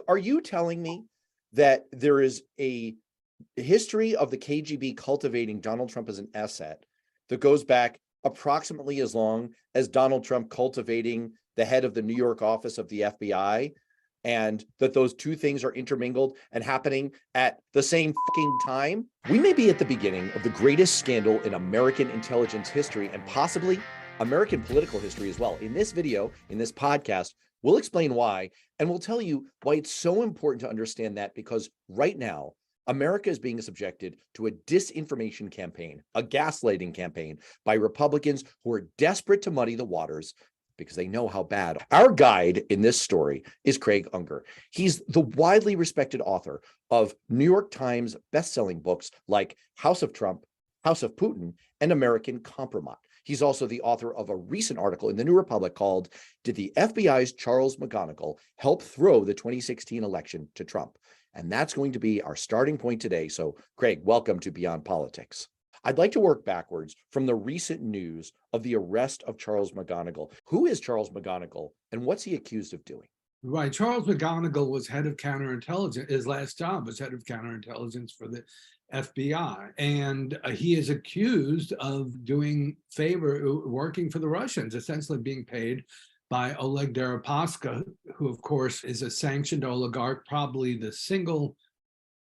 are you telling me that there is a history of the KGB cultivating Donald Trump as an asset that goes back approximately as long as Donald Trump cultivating the head of the New York office of the FBI, and that those two things are intermingled and happening at the same fucking time? We may be at the beginning of the greatest scandal in American intelligence history and possibly American political history as well. In this video, in this podcast, we'll explain why, and we'll tell you why it's so important to understand that, because right now, America is being subjected to a disinformation campaign, a gaslighting campaign by Republicans who are desperate to muddy the waters because they know how bad. Our guide in this story is Craig Unger. He's the widely respected author of New York Times bestselling books like House of Trump, House of Putin, and American Compromise. He's also the author of a recent article in the New Republic called "Did the FBI's Charles McGonigal Help Throw the 2016 Election to Trump?" And that's going to be our starting point today. So, Craig, welcome to Beyond Politics. I'd like to work backwards from the recent news of the arrest of Charles McGonigal. Who is Charles McGonigal, and what's he accused of doing? Right. Charles McGonigal was head of counterintelligence. His last job was head of counterintelligence for the FBI. And he is accused of working for the Russians, essentially being paid by Oleg Deripaska, who, of course, is a sanctioned oligarch, probably the single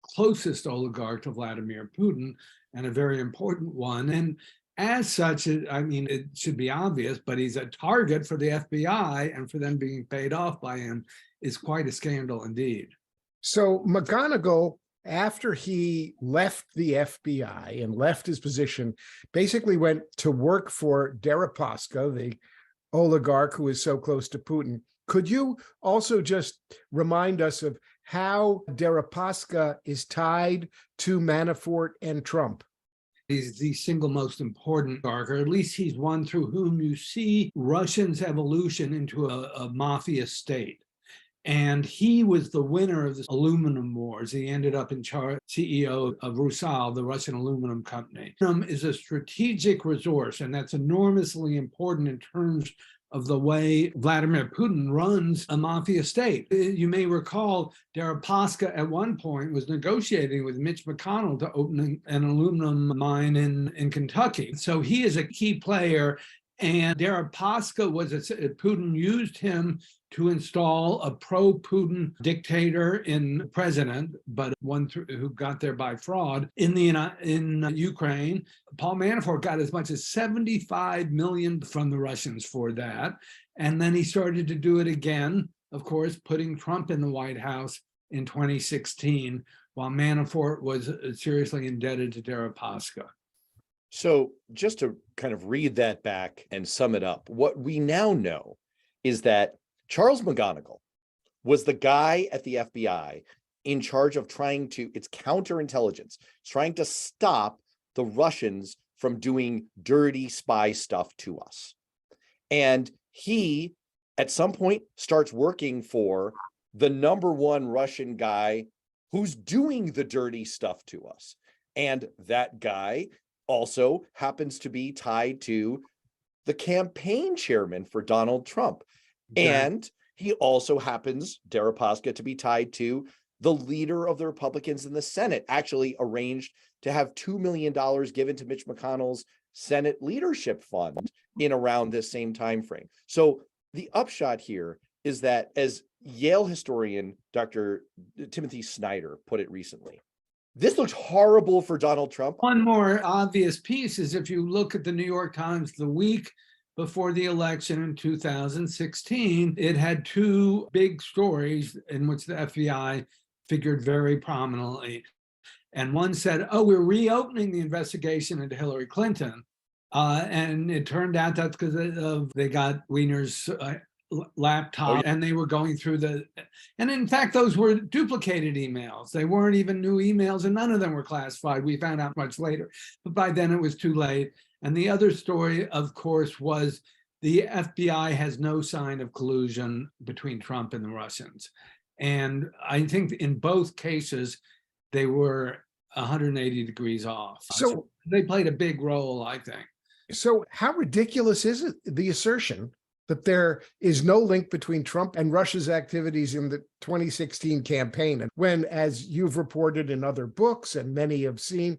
closest oligarch to Vladimir Putin, and a very important one. And as such, it should be obvious, but he's a target for the FBI, and for them being paid off by him is quite a scandal indeed. So McGonigal, after he left the FBI and left his position, basically went to work for Deripaska, the oligarch who is so close to Putin. Could you also just remind us of how Deripaska is tied to Manafort and Trump? He's the single most important oligarch, or at least he's one through whom you see Russia's evolution into a mafia state. And he was the winner of the aluminum wars. He ended up in charge, CEO of Rusal, the Russian aluminum company. Aluminum is a strategic resource, and that's enormously important in terms of the way Vladimir Putin runs a mafia state. You may recall Deripaska at one point was negotiating with Mitch McConnell to open an aluminum mine in Kentucky. So he is a key player, and Deripaska Putin used him to install a pro-Putin dictator in president, but one who got there by fraud in Ukraine. Paul Manafort got as much as $75 million from the Russians for that. And then he started to do it again, of course, putting Trump in the White House in 2016, while Manafort was seriously indebted to Deripaska. So just to kind of read that back and sum it up, what we now know is that Charles McGonigal was the guy at the FBI in charge of it's counterintelligence, trying to stop the Russians from doing dirty spy stuff to us. And he, at some point, starts working for the number one Russian guy who's doing the dirty stuff to us. And that guy also happens to be tied to the campaign chairman for Donald Trump. And he also happens, Deripaska, to be tied to the leader of the Republicans in the Senate, actually arranged to have $2 million given to Mitch McConnell's Senate leadership fund in around this same time frame. So the upshot here is that, as Yale historian Dr. Timothy Snyder put it recently, this looks horrible for Donald Trump. One more obvious piece is if you look at the New York Times the week before the election in 2016, it had two big stories in which the FBI figured very prominently. And one said, oh, we're reopening the investigation into Hillary Clinton. And it turned out that's because they got Weiner's laptop, and they were going through and in fact, those were duplicated emails. They weren't even new emails, and none of them were classified. We found out much later, but by then it was too late. And the other story, of course, was the FBI has no sign of collusion between Trump and the Russians. And I think in both cases, they were 180 degrees off. So they played a big role, I think. So how ridiculous is it, the assertion that there is no link between Trump and Russia's activities in the 2016 campaign. And when, as you've reported in other books and many have seen,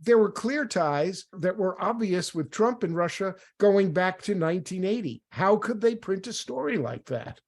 there were clear ties that were obvious with Trump and Russia going back to 1980. How could they print a story like that?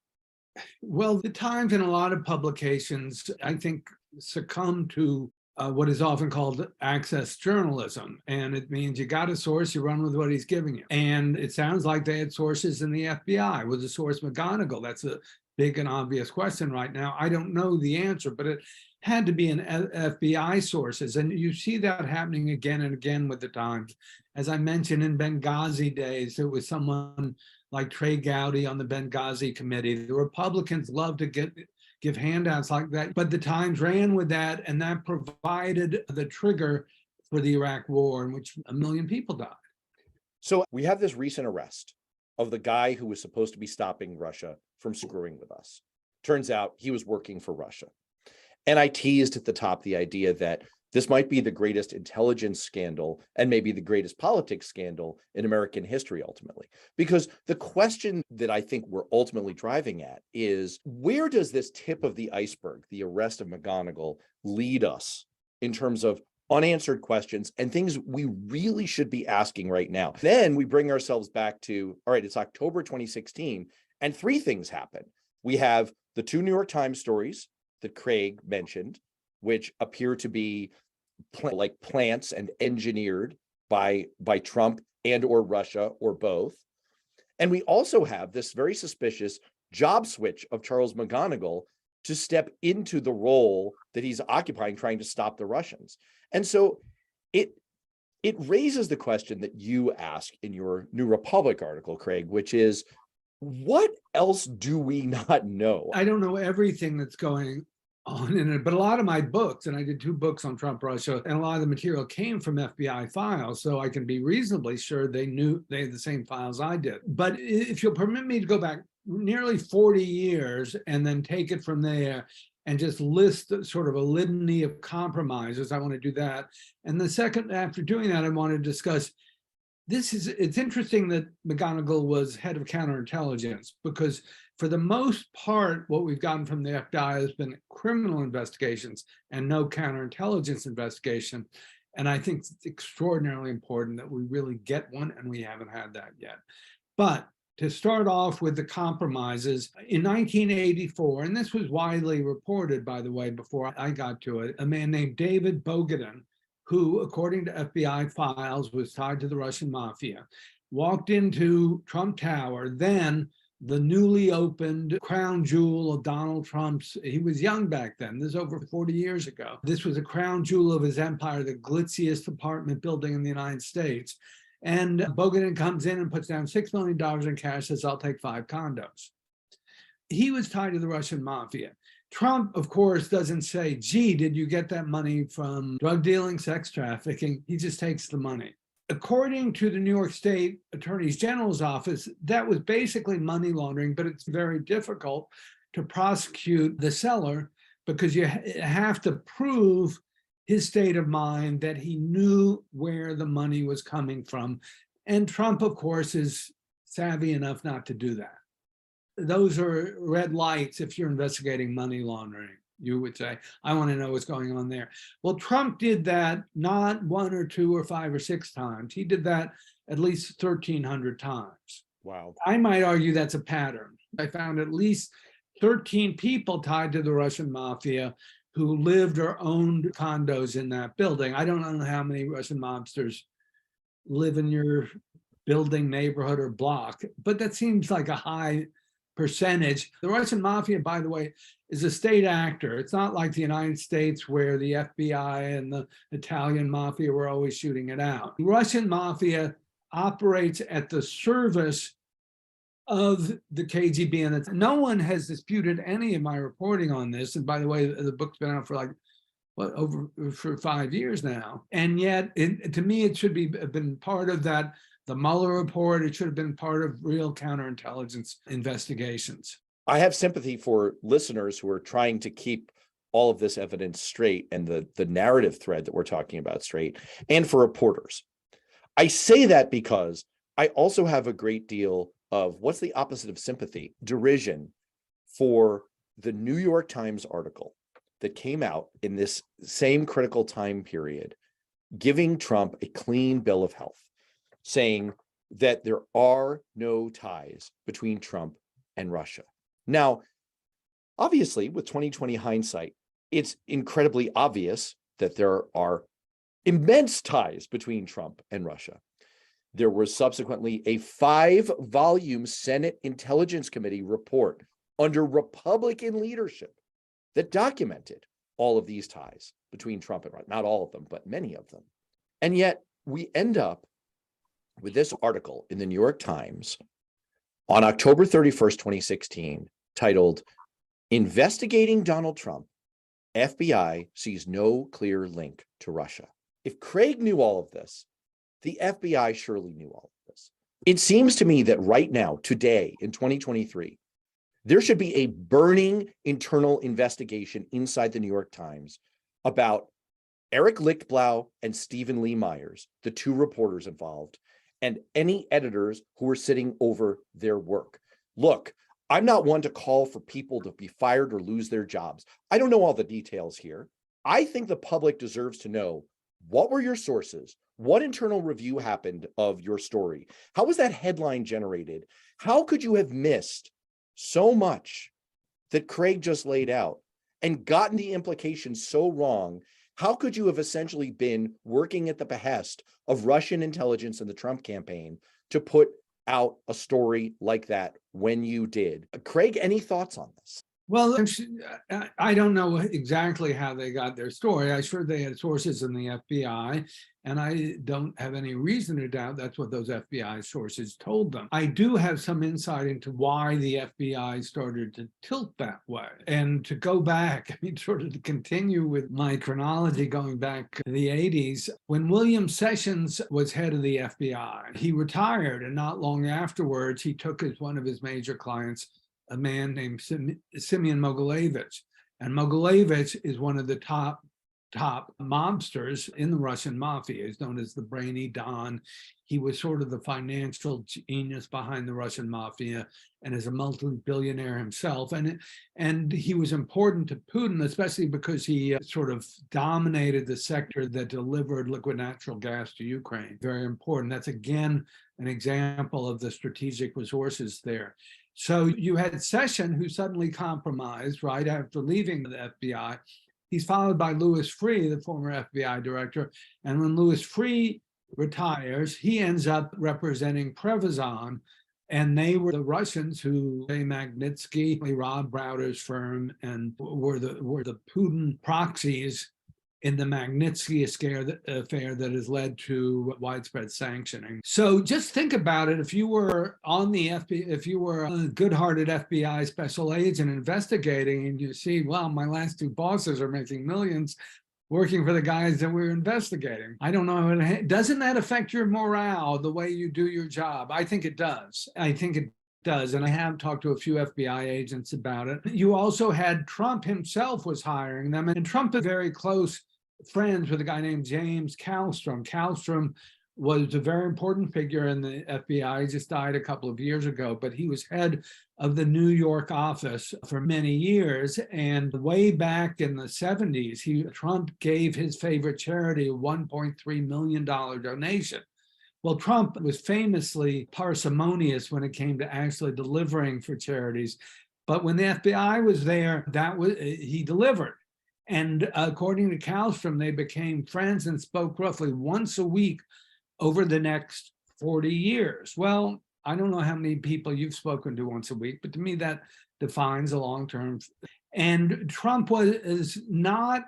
Well, the Times and a lot of publications, I think, succumb to what is often called access journalism. And it means you got a source, you run with what he's giving you. And it sounds like they had sources in the FBI. Was the source McGonigal? That's a big and obvious question right now. I don't know the answer, but it had to be an FBI sources. And you see that happening again and again with the Times. As I mentioned, in Benghazi days, there was someone like Trey Gowdy on the Benghazi committee. The Republicans love to give handouts like that, but the Times ran with that, and that provided the trigger for the Iraq War, in which 1 million people died. So we have this recent arrest of the guy who was supposed to be stopping Russia from screwing with us. Turns out he was working for Russia. And I teased at the top the idea that this might be the greatest intelligence scandal and maybe the greatest politics scandal in American history, ultimately. Because the question that I think we're ultimately driving at is, where does this tip of the iceberg, the arrest of McGonigal, lead us in terms of unanswered questions and things we really should be asking right now? Then we bring ourselves back to, all right, it's October 2016, and 3 things happen. We have the 2 New York Times stories that Craig mentioned, which appear to be like plants and engineered by Trump and or Russia or both. And we also have this very suspicious job switch of Charles McGonigal to step into the role that he's occupying, trying to stop the Russians. And so it raises the question that you ask in your New Republic article, Craig, which is, what else do we not know? I don't know everything that's going on in it, but a lot of my books, and I did 2 books on Trump Russia, and a lot of the material came from FBI files, so I can be reasonably sure they had the same files I did. But if you'll permit me to go back nearly 40 years and then take it from there and just list sort of a litany of compromises, I want to do that. And the second, after doing that, I want to discuss it's interesting that McGonigal was head of counterintelligence, because for the most part, what we've gotten from the FBI has been criminal investigations and no counterintelligence investigation. And I think it's extraordinarily important that we really get one, and we haven't had that yet. But to start off with the compromises, in 1984, and this was widely reported, by the way, before I got to it, a man named David Bogatin, who, according to FBI files, was tied to the Russian mafia, walked into Trump Tower, then the newly opened crown jewel of Donald Trump's. He was young back then. This is over 40 years ago. This was a crown jewel of his empire, the glitziest apartment building in the United States. And Bogatin comes in and puts down $6 million in cash, says, I'll take 5 condos. He was tied to the Russian mafia. Trump, of course, doesn't say, gee, did you get that money from drug dealing, sex trafficking? He just takes the money. According to the New York State Attorney General's office, that was basically money laundering, but it's very difficult to prosecute the seller because you have to prove his state of mind, that he knew where the money was coming from. And Trump, of course, is savvy enough not to do that. Those are red lights if you're investigating money laundering. You would say, I want to know what's going on there. Well, Trump did that not 1 or 2 or 5 or 6 times. He did that at least 1,300 times. Wow. I might argue that's a pattern. I found at least 13 people tied to the Russian mafia who lived or owned condos in that building. I don't know how many Russian mobsters live in your building, neighborhood, or block, but that seems like a high percentage. The Russian mafia, by the way, is a state actor. It's not like the United States where the FBI and the Italian mafia were always shooting it out. The Russian mafia operates at the service of the KGB, and no one has disputed any of my reporting on this. And by the way, the book's been out for for 5 years now. And yet, to me, it should have been part of that. The Mueller report, it should have been part of real counterintelligence investigations. I have sympathy for listeners who are trying to keep all of this evidence straight and the narrative thread that we're talking about straight, and for reporters. I say that because I also have a great deal of what's the opposite of sympathy? Derision for the New York Times article that came out in this same critical time period, giving Trump a clean bill of health, saying that there are no ties between Trump and Russia. Now, obviously, with 2020 hindsight, it's incredibly obvious that there are immense ties between Trump and Russia. There was subsequently a 5-volume Senate Intelligence Committee report under Republican leadership that documented all of these ties between Trump and Russia. Not all of them, but many of them. And yet we end up with this article in the New York Times on October 31st, 2016, titled, "Investigating Donald Trump, FBI sees no clear link to Russia." If Craig knew all of this, the FBI surely knew all of this. It seems to me that right now, today, in 2023, there should be a burning internal investigation inside the New York Times about Eric Lichtblau and Stephen Lee Myers, the 2 reporters involved, and any editors who are sitting over their work. Look, I'm not one to call for people to be fired or lose their jobs. I don't know all the details here. I think the public deserves to know, what were your sources? What internal review happened of your story? How was that headline generated? How could you have missed so much that Craig just laid out and gotten the implications so wrong? How could you have essentially been working at the behest of Russian intelligence and the Trump campaign to put out a story like that when you did? Craig, any thoughts on this? Well, I don't know exactly how they got their story. I'm sure they had sources in the FBI, and I don't have any reason to doubt that's what those FBI sources told them. I do have some insight into why the FBI started to tilt that way. And to go back, I mean, sort of to continue with my chronology going back to the 80s, when William Sessions was head of the FBI, he retired, and not long afterwards, he took as one of his major clients a man named Simeon Mogilevich. And Mogilevich is one of the top mobsters in the Russian mafia. He's known as the brainy Don. He was sort of the financial genius behind the Russian mafia and is a multi-billionaire himself. And he was important to Putin, especially because he sort of dominated the sector that delivered liquid natural gas to Ukraine. Very important. That's, again, an example of the strategic resources there. So you had Sessions, who suddenly compromised right after leaving the FBI. He's followed by Louis Freeh, the former FBI director. And when Louis Freeh retires, he ends up representing Prevezon. And they were the Russians who, Magnitsky, Rob Browder's firm, and were the Putin proxies in the Magnitsky affair that has led to widespread sanctioning. So just think about it. If you were on the FBI, if you were a good-hearted FBI special agent investigating, and you see, well, my last 2 bosses are making millions working for the guys that we're investigating. I don't know. Doesn't that affect your morale, the way you do your job? I think it does. I think it does. And I have talked to a few FBI agents about it. You also had Trump himself was hiring them, and Trump is very close friends with a guy named James Kallstrom. Kallstrom was a very important figure in the FBI. He just died a couple of years ago, but he was head of the New York office for many years. And way back in the 70s, Trump gave his favorite charity a $1.3 million donation. Well, Trump was famously parsimonious when it came to actually delivering for charities. But when the FBI was there, he delivered. And according to Kallstrom, they became friends and spoke roughly once a week over the next 40 years. Well, I don't know how many people you've spoken to once a week, but to me that defines a long-term. And Trump is not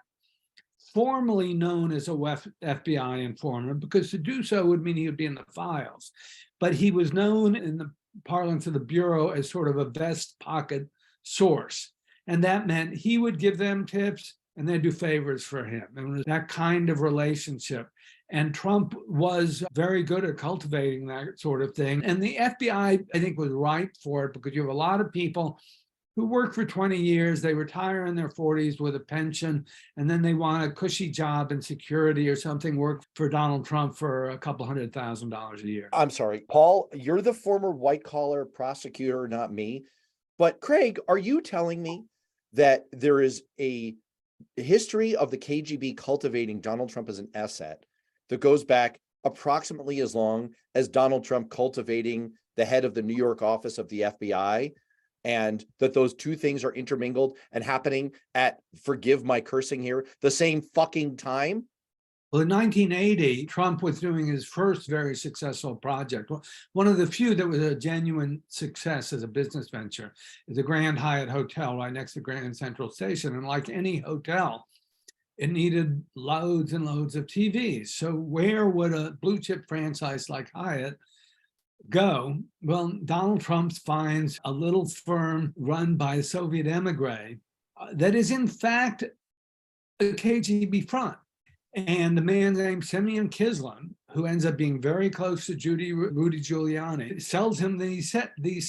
formally known as a FBI informant, because to do so would mean he would be in the files. But he was known in the parlance of the Bureau as sort of a vest pocket source. And that meant he would give them tips and they'd do favors for him. And it was that kind of relationship. And Trump was very good at cultivating that sort of thing. And the FBI, I think, was ripe for it, because you have a lot of people who work for 20 years, they retire in their 40s with a pension, and then they want a cushy job in security or something, work for Donald Trump for a couple $100,000 a year. I'm sorry, Paul, you're the former white collar prosecutor, not me. But Craig, are you telling me that there is a history of the KGB cultivating Donald Trump as an asset that goes back approximately as long as Donald Trump cultivating the head of the New York office of the FBI, and that those two things are intermingled and happening at, forgive my cursing here, the same fucking time? Well, in 1980, Trump was doing his first very successful project. One of the few that was a genuine success as a business venture is the Grand Hyatt Hotel right next to Grand Central Station. And like any hotel, it needed loads and loads of TVs. So where would a blue chip franchise like Hyatt go? Well, Donald Trump finds a little firm run by a Soviet emigre that is in fact a KGB front. And the man named Semyon Kislin, who ends up being very close to Rudy Giuliani, sells him these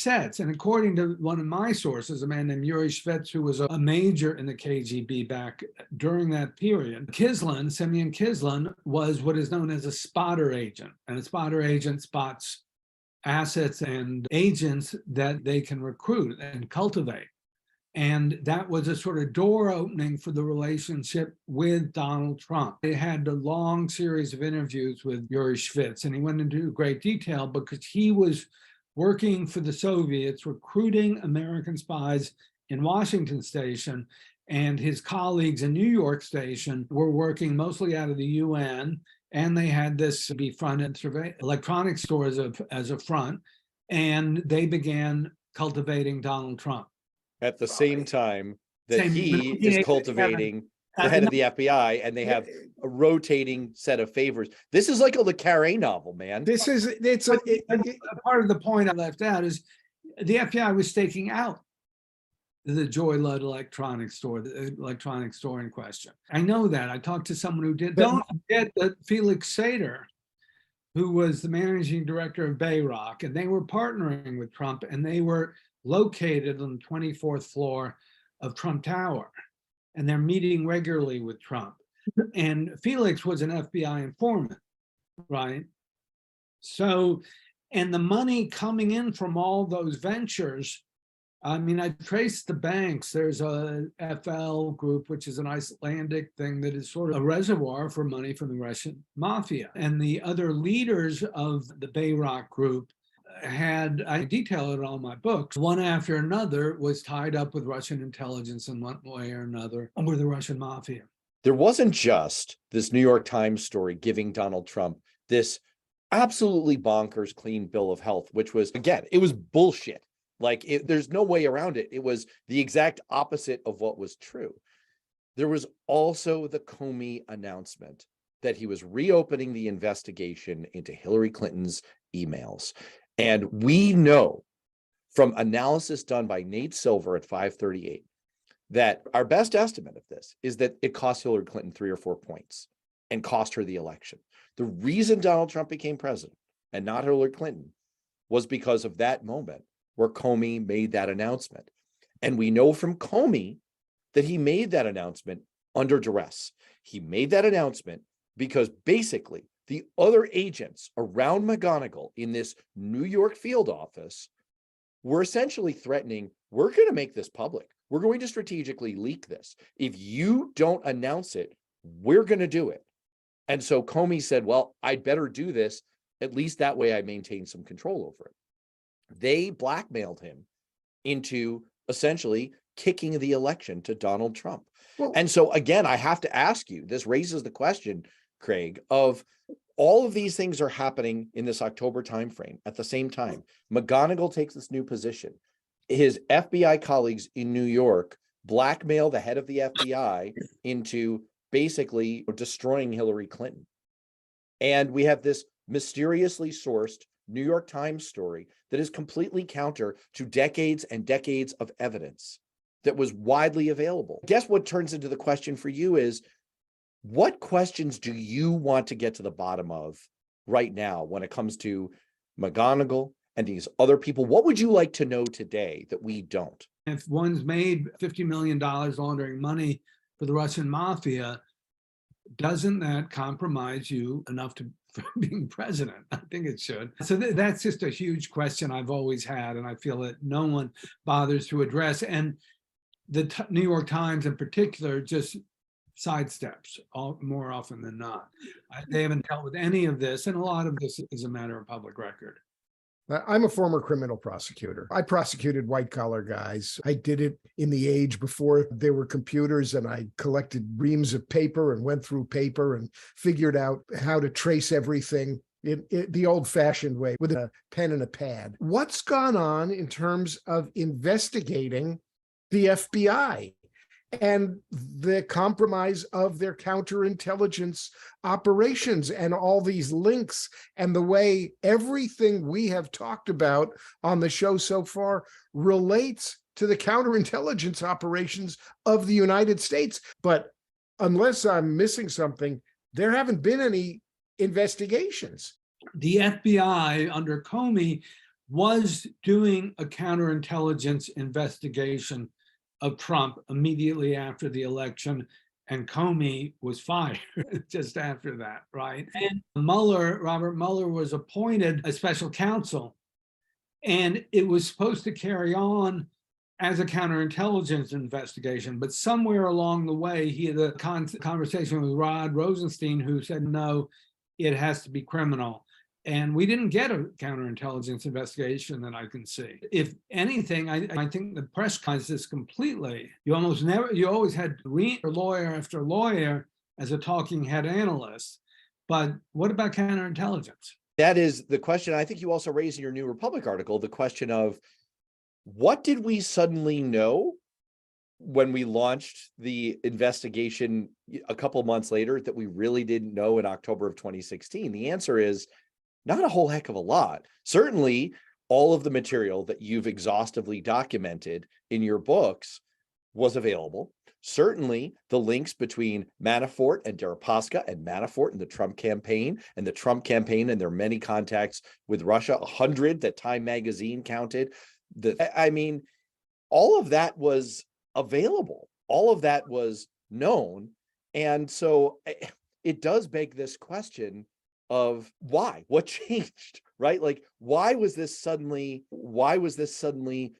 sets. And according to one of my sources, a man named Yuri Shvets, who was a major in the KGB back during that period, Semyon Kislin, was what is known as a spotter agent. And a spotter agent spots assets and agents that they can recruit and cultivate. And that was a sort of door opening for the relationship with Donald Trump. They had a long series of interviews with Yuri Shvets, and he went into great detail because he was working for the Soviets, recruiting American spies in Washington Station, and his colleagues in New York Station were working mostly out of the UN, and they had this be front and electronic stores as a front, and they began cultivating Donald Trump. At the same time that he is cultivating the head of the FBI, and they have a rotating set of favors. This is like a Le Carré novel, man. Part of the point I left out is the FBI was staking out the Joy Ludd electronic store, the electronic store in question. I know that. I talked to someone who did. Don't forget that Felix Sater, who was the managing director of Bayrock, and they were partnering with Trump, and they were located on the 24th floor of Trump Tower, and they're meeting regularly with Trump. And Felix was an FBI informant, right? So, and the money coming in from all those ventures, I mean, I traced the banks. There's a FL group, which is an Icelandic thing that is sort of a reservoir for money from the Russian mafia. And the other leaders of the Bayrock group I detail it in all my books, one after another was tied up with Russian intelligence in one way or another, or the Russian mafia. There wasn't just this New York Times story giving Donald Trump this absolutely bonkers clean bill of health, which was, again, it was bullshit. Like, there's no way around it. It was the exact opposite of what was true. There was also the Comey announcement that he was reopening the investigation into Hillary Clinton's emails. And we know from analysis done by Nate Silver at 538 that our best estimate of this is that it cost Hillary Clinton 3 or 4 points and cost her the election. The reason Donald Trump became president and not Hillary Clinton was because of that moment where Comey made that announcement. And we know from Comey that he made that announcement under duress. He made that announcement because basically the other agents around McGonigal in this New York field office were essentially threatening, we're going to make this public. We're going to strategically leak this. If you don't announce it, we're going to do it. And so Comey said, well, I'd better do this. At least that way I maintain some control over it. They blackmailed him into essentially kicking the election to Donald Trump. Well, and so again, I have to ask you, this raises the question, Craig, of all of these things are happening in this October timeframe. At the same time, McGonigal takes this new position. His FBI colleagues in New York blackmail the head of the FBI into basically destroying Hillary Clinton. And we have this mysteriously sourced New York Times story that is completely counter to decades and decades of evidence that was widely available. I guess what turns into the question for you is, what questions do you want to get to the bottom of right now when it comes to McGonigal and these other people? What would you like to know today that we don't? If one's made $50 million laundering money for the Russian mafia, doesn't that compromise you enough for being president? I think it should. So that's just a huge question I've always had, and I feel that no one bothers to address. And the New York Times in particular just sidesteps more often than not. They haven't dealt with any of this, and a lot of this is a matter of public record. I'm a former criminal prosecutor. I prosecuted white collar guys. I did it in the age before there were computers, and I collected reams of paper and went through paper and figured out how to trace everything in the old-fashioned way with a pen and a pad. What's gone on in terms of investigating the FBI and the compromise of their counterintelligence operations and all these links and the way everything we have talked about on the show so far relates to the counterintelligence operations of the United States? But unless I'm missing something, there haven't been any investigations. The FBI under Comey was doing a counterintelligence investigation of Trump immediately after the election, and Comey was fired just after that, right? And Robert Mueller was appointed a special counsel, and it was supposed to carry on as a counterintelligence investigation, but somewhere along the way, he had a conversation with Rod Rosenstein, who said, no, it has to be criminal. And we didn't get a counterintelligence investigation that I can see. If anything, I think the press cons this completely. You always had lawyer after lawyer as a talking head analyst. But what about counterintelligence? That is the question. I think you also raised in your New Republic article, the question of what did we suddenly know when we launched the investigation a couple months later that we really didn't know in October of 2016? The answer is not a whole heck of a lot. Certainly, all of the material that you've exhaustively documented in your books was available. Certainly, the links between Manafort and Deripaska and Manafort and the Trump campaign and their many contacts with Russia, 100 that Time magazine counted. All of that was available. All of that was known. And so it does beg this question of why, what changed, right? Like, why was this suddenly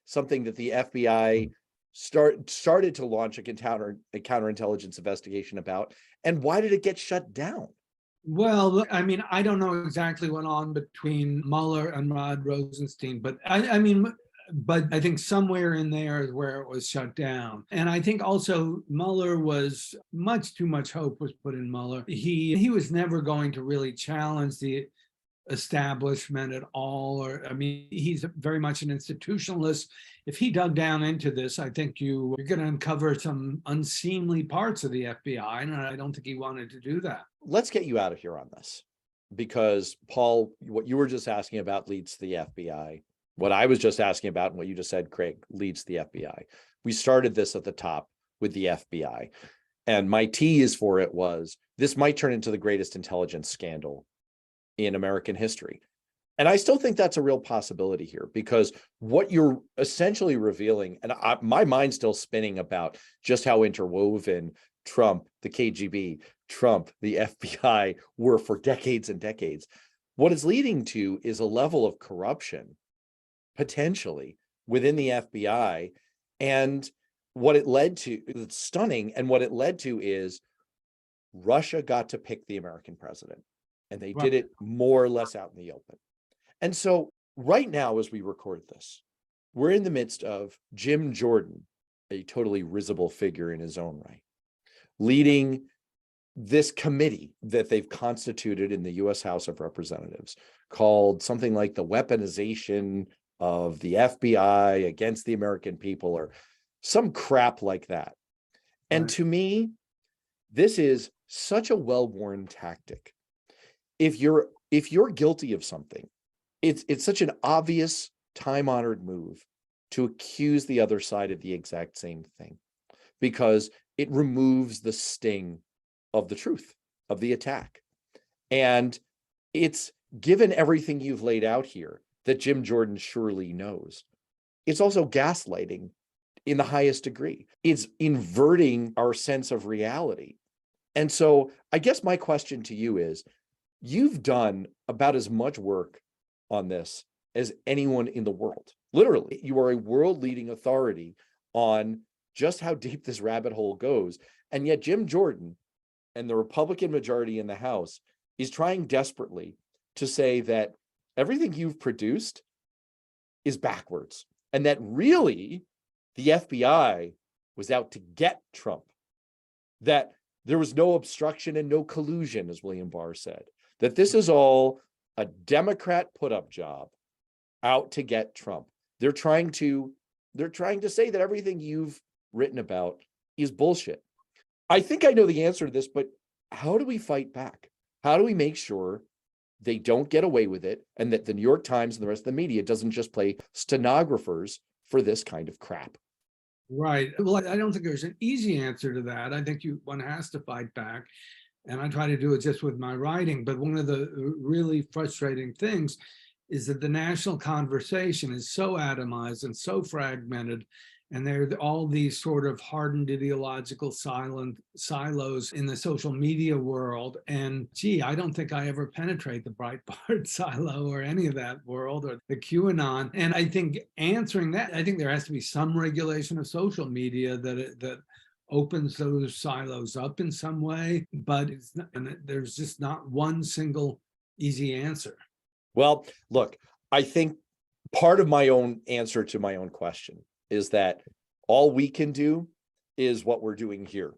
something that the FBI started to launch a counterintelligence investigation about, and why did it get shut down? Well, I don't know exactly what went on between Mueller and Rod Rosenstein, but but I think somewhere in there is where it was shut down. And I think also Mueller was too much hope was put in Mueller. He was never going to really challenge the establishment at all. He's very much an institutionalist. If he dug down into this, I think you're going to uncover some unseemly parts of the FBI, and I don't think he wanted to do that. Let's get you out of here on this, because Paul, what you were just asking about leads to the FBI. What I was just asking about and what you just said, Craig, leads to the FBI. We started this at the top with the FBI. And my tease for it was, this might turn into the greatest intelligence scandal in American history. And I still think that's a real possibility here, because what you're essentially revealing, and my mind's still spinning about just how interwoven Trump, the KGB, Trump, the FBI were for decades and decades. What it's leading to is a level of corruption potentially within the FBI. And what it led to, it's stunning. And what it led to is Russia got to pick the American president, and they did it more or less out in the open. And so right now, as we record this, we're in the midst of Jim Jordan, a totally risible figure in his own right, leading this committee that they've constituted in the U.S. House of Representatives called something like the weaponization of the FBI against the American people, or some crap like that. And to me, this is such a well-worn tactic. If you're guilty of something, it's such an obvious, time-honored move to accuse the other side of the exact same thing, because it removes the sting of the truth of the attack. And it's, given everything you've laid out here that Jim Jordan surely knows, it's also gaslighting in the highest degree. It's inverting our sense of reality. And so I guess my question to you is, you've done about as much work on this as anyone in the world. Literally, you are a world leading authority on just how deep this rabbit hole goes. And yet Jim Jordan and the Republican majority in the House is trying desperately to say that everything you've produced is backwards, and that really the FBI was out to get Trump, that there was no obstruction and no collusion, as William Barr said, that this is all a Democrat put-up job out to get Trump. They're trying to say that everything you've written about is bullshit. I think I know the answer to this, but how do we fight back? How do we make sure they don't get away with it, and that the New York Times and the rest of the media doesn't just play stenographers for this kind of crap? Right. Well, I don't think there's an easy answer to that. I think one has to fight back. And I try to do it just with my writing. But one of the really frustrating things is that the national conversation is so atomized and so fragmented. And there are all these sort of hardened ideological silos in the social media world. And gee, I don't think I ever penetrate the Breitbart silo or any of that world, or the QAnon. And I think answering that, I think there has to be some regulation of social media that opens those silos up in some way. But it's not, and there's just not one single easy answer. Well, look, I think part of my own answer to my own question is that all we can do is what we're doing here,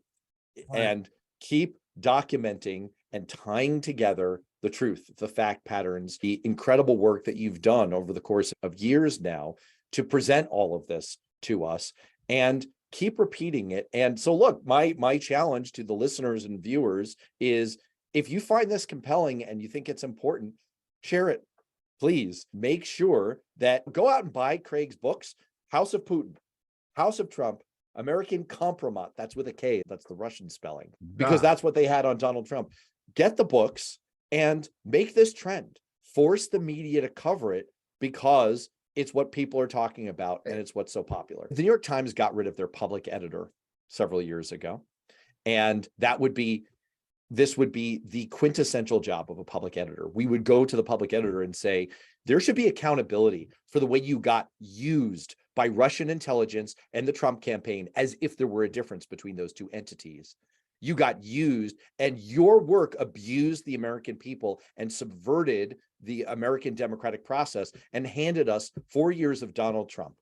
right, and keep documenting and tying together the truth, the fact patterns, the incredible work that you've done over the course of years now to present all of this to us, and keep repeating it. And so look, my challenge to the listeners and viewers is, if you find this compelling and you think it's important, share it. Please make sure that go out and buy Craig's books: House of Putin, House of Trump, American Compromat. That's with a K. That's the Russian spelling, because that's what they had on Donald Trump. Get the books and make this trend. Force the media to cover it, because it's what people are talking about and it's what's so popular. The New York Times got rid of their public editor several years ago, and this would be the quintessential job of a public editor. We would go to the public editor and say, there should be accountability for the way you got used by Russian intelligence and the Trump campaign, as if there were a difference between those two entities. You got used, and your work abused the American people and subverted the American democratic process and handed us 4 years of Donald Trump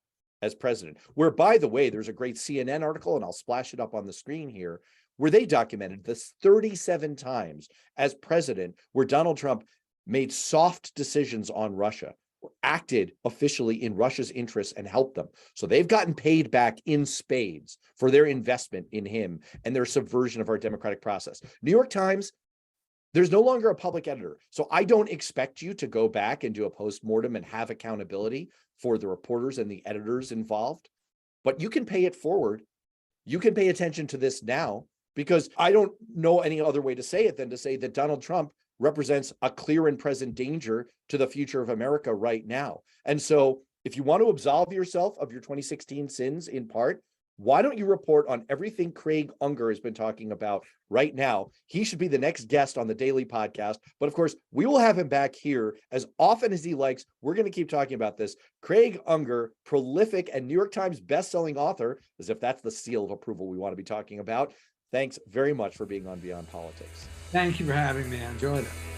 as president, where, by the way, there's a great CNN article, and I'll splash it up on the screen here, where they documented this 37 times as president where Donald Trump made soft decisions on Russia, acted officially in Russia's interests, and helped them. So they've gotten paid back in spades for their investment in him and their subversion of our democratic process. New York Times, there's no longer a public editor. So I don't expect you to go back and do a postmortem and have accountability for the reporters and the editors involved, but you can pay it forward. You can pay attention to this now, because I don't know any other way to say it than to say that Donald Trump represents a clear and present danger to the future of America right now. And so if you want to absolve yourself of your 2016 sins in part, why don't you report on everything Craig Unger has been talking about right now? He should be the next guest on the Daily Podcast. But of course, we will have him back here as often as he likes. We're going to keep talking about this. Craig Unger, prolific and New York Times bestselling author, as if that's the seal of approval we want to be talking about. Thanks very much for being on Beyond Politics. Thank you for having me. I enjoyed it.